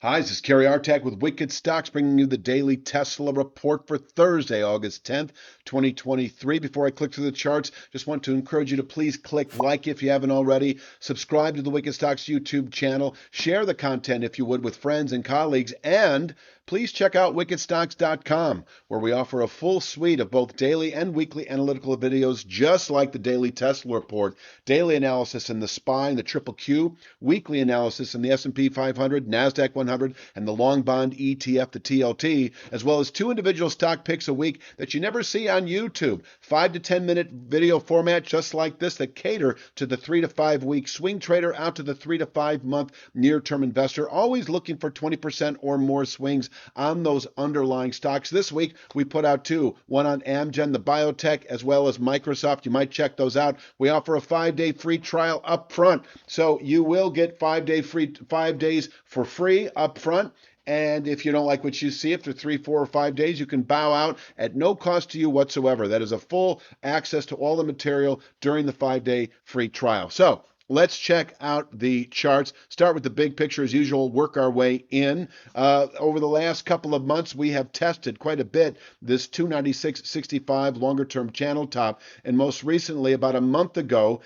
Hi, this is Kerry Artak with Wicked Stocks, bringing you the daily Tesla report for Thursday, August 10th, 2023. Before I click through the charts, just want to encourage you to please click like if you haven't already, subscribe to the Wicked Stocks YouTube channel, share the content if you would with friends and colleagues, and please check out wickedstocks.com, where we offer a full suite of both daily and weekly analytical videos, just like the daily Tesla report, daily analysis in the SPY and the Triple Q, weekly analysis in the S&P 500, NASDAQ 100, and the long bond ETF, the TLT, as well as two individual stock picks a week that you never see on YouTube. 5 to 10 minute video format just like this that cater to the 3 to 5 week swing trader out to the 3 to 5 month near term investor, always looking for 20% or more swings on those underlying stocks. This week, we put out two, one on Amgen, the biotech, as well as Microsoft. You might check those out. We offer a 5-day free trial up front. So you will get 5 days for free up front. And if you don't like what you see after 3, 4, or 5 days, you can bow out at no cost to you whatsoever. That is a full access to all the material during the 5-day free trial. So let's check out the charts. Start with the big picture as usual, work our way in. Over the last couple of months, we have tested quite a bit this 296.65 longer term channel top. And most recently, about a month ago,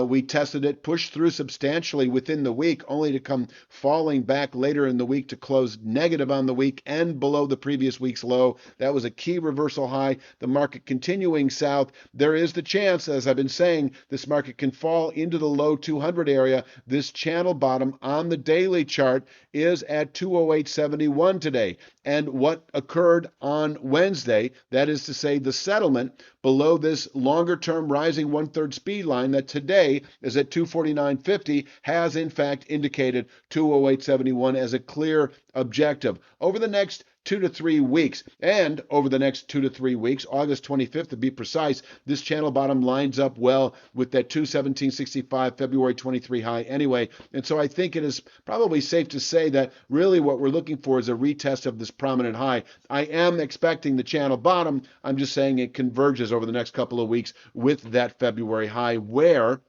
we tested it, pushed through substantially within the week, only to come falling back later in the week to close negative on the week and below the previous week's low. That was a key reversal high. The market continuing south. There is the chance, as I've been saying, this market can fall into the low 200 area. This channel bottom on the daily chart is at 208.71 today. And what occurred on Wednesday, that is to say the settlement below this longer term rising 1/3 speed line that today is at 249.50, has in fact indicated 208.71 as a clear objective. Over the next 2 to 3 weeks, and over the next 2 to 3 weeks, August 25th to be precise, this channel bottom lines up well with that 217.65 February 23 high anyway. And so I think it is probably safe to say that really what we're looking for is a retest of this prominent high. I am expecting the channel bottom. I'm just saying it converges over the next couple of weeks with that February high, where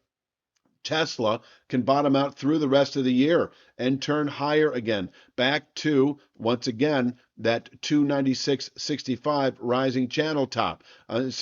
Tesla can bottom out through the rest of the year and turn higher again, back to, once again, that 296.65 rising channel top. And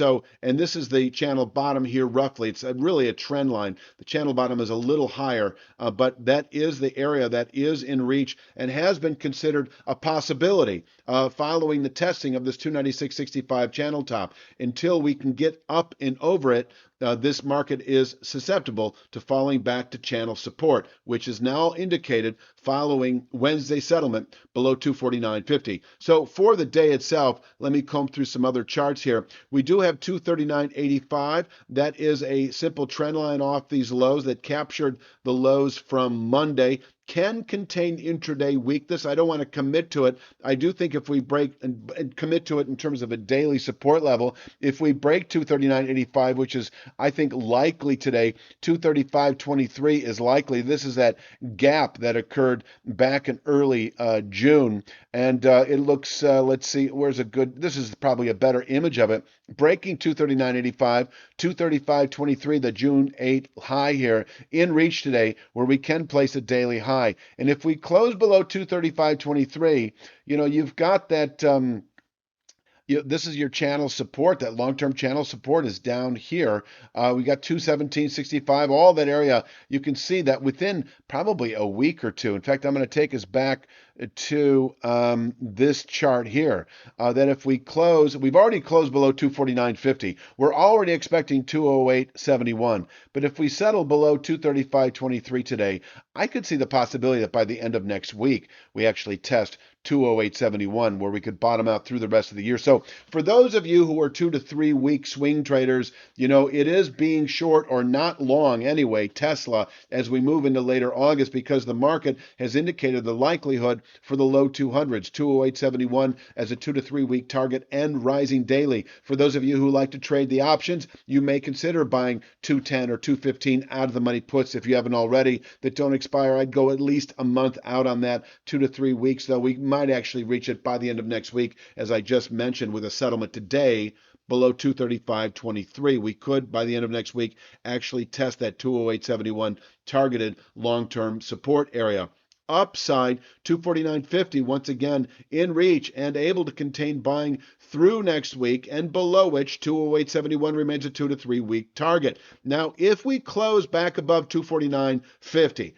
this is the channel bottom here roughly. It's really a trend line. The channel bottom is a little higher, but that is the area that is in reach and has been considered a possibility following the testing of this 296.65 channel top. Until we can get up and over it, this market is susceptible to falling back to channel support, which is now indicated following Wednesday settlement below 249.50. So for the day itself, let me comb through some other charts here. We do have 239.85. That is a simple trend line off these lows that captured the lows from Monday. Can contain intraday weakness. I don't want to commit to it. I do think if we break and commit to it in terms of a daily support level, if we break 239.85, which is, I think, likely today, 235.23 is likely. This is that gap that occurred back in early June. And it looks, let's see, this is probably a better image of it. Breaking 239.85, 235.23, the June 8 high here, in reach today, where we can place a daily high. And if we close below 235.23, you've got that. This is your channel support. That long-term channel support is down here. We got 217.65, all that area. You can see that within probably a week or two. In fact, I'm going to take us back to this chart here. That if we close, we've already closed below 249.50. We're already expecting 208.71. But if we settle below 235.23 today, I could see the possibility that by the end of next week, we actually test 208.71, where we could bottom out through the rest of the year. So for those of you who are 2 to 3 week swing traders, it is being short or not long anyway, Tesla, as we move into later August, because the market has indicated the likelihood for the low 200s, 208.71 as a 2 to 3 week target and rising daily. For those of you who like to trade the options, you may consider buying 210 or 215 out of the money puts if you haven't already that don't expire. I'd go at least a month out on that, 2 to 3 weeks, though we might actually reach it by the end of next week, as I just mentioned, with a settlement today below 235.23. We could, by the end of next week, actually test that 208.71 targeted long-term support area. upside, 249.50 once again in reach and able to contain buying through next week, and below which 208.71 remains a 2 to 3 week target. Now, if we close back above 249.50,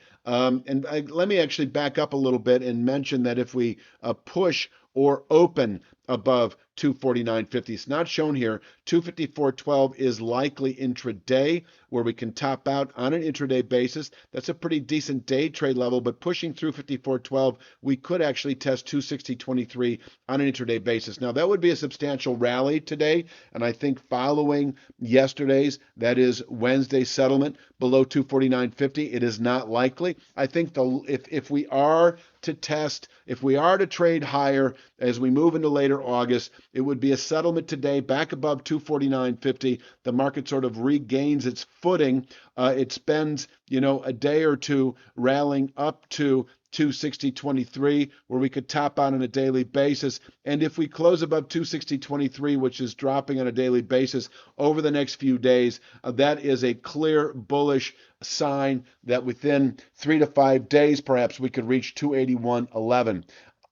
let me actually back up a little bit and mention that if we push or open above 249.50, it's not shown here. 254.12 is likely intraday, where we can top out on an intraday basis. That's a pretty decent day trade level, but pushing through 54.12, we could actually test 260.23 on an intraday basis. Now, that would be a substantial rally today, and I think following yesterday's, that is Wednesday settlement below 249.50, it is not likely. I think if we are to test, if we are to trade higher as we move into later August, it would be a settlement today back above 249.50. The market sort of regains its footing. It spends, a day or two rallying up to 260.23, where we could top out on a daily basis. And if we close above 260.23, which is dropping on a daily basis over the next few days, that is a clear bullish sign that within 3 to 5 days, perhaps we could reach 281.11.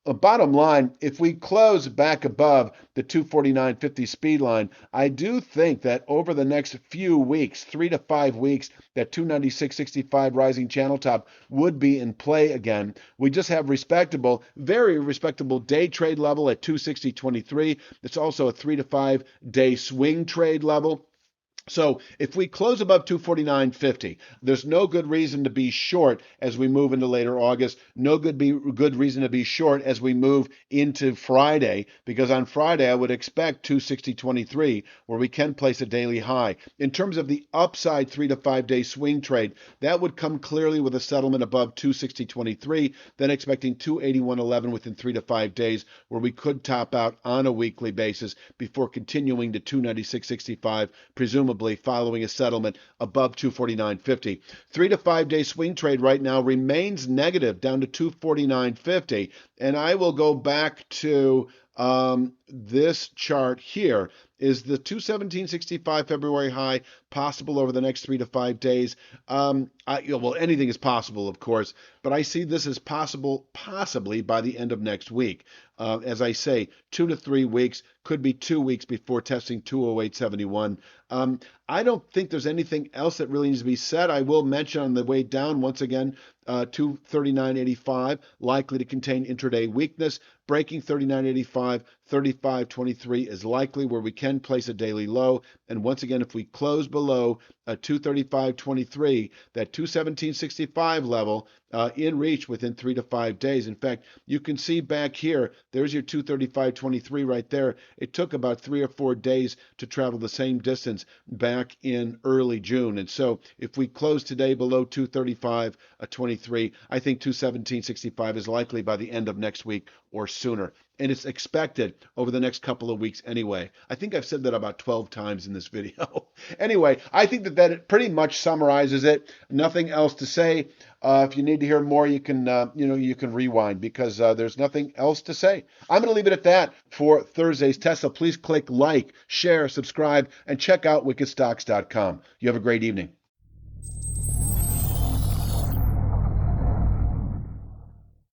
Bottom line, if we close back above the 249.50 speed line, I do think that over the next few weeks, 3 to 5 weeks, that 296.65 rising channel top would be in play again. We just have very respectable day trade level at 260.23. It's also a 3 to 5 day swing trade level. So if we close above 249.50, there's no good reason to be short as we move into later August. No good reason to be short as we move into Friday, because on Friday I would expect 260.23, where we can place a daily high. In terms of the upside 3 to 5 day swing trade, that would come clearly with a settlement above 260.23, then expecting 281.11 within 3 to 5 days, where we could top out on a weekly basis before continuing to 296.65, presumably following a settlement above 249.50. 3 to 5 day swing trade right now remains negative, down to 249.50. And I will go back to this chart here. Is the 217.65 February high possible over the next 3 to 5 days? Well, anything is possible, of course, but I see this as possible possibly by the end of next week. As I say, 2 to 3 weeks, could be 2 weeks before testing 208.71. I don't think there's anything else that really needs to be said. I will mention on the way down, once again, 239.85, likely to contain intraday weakness. Breaking 39.85, 35.23 is likely, where we can place a daily low. And once again, if we close below 235.23, that 217.65 level in reach within 3 to 5 days. In fact, you can see back here, there's your 235.23 right there. It took about 3 or 4 days to travel the same distance back in early June. And so if we close today below 235.23, I think 217.65 is likely by the end of next week or sooner. And it's expected over the next couple of weeks anyway. I think I've said that about 12 times in this video. Anyway, I think that pretty much summarizes it. Nothing else to say. If you need to hear more, you can rewind, because there's nothing else to say. I'm going to leave it at that for Thursday's Tesla. Please click like, share, subscribe, and check out wickedstocks.com. You have a great evening.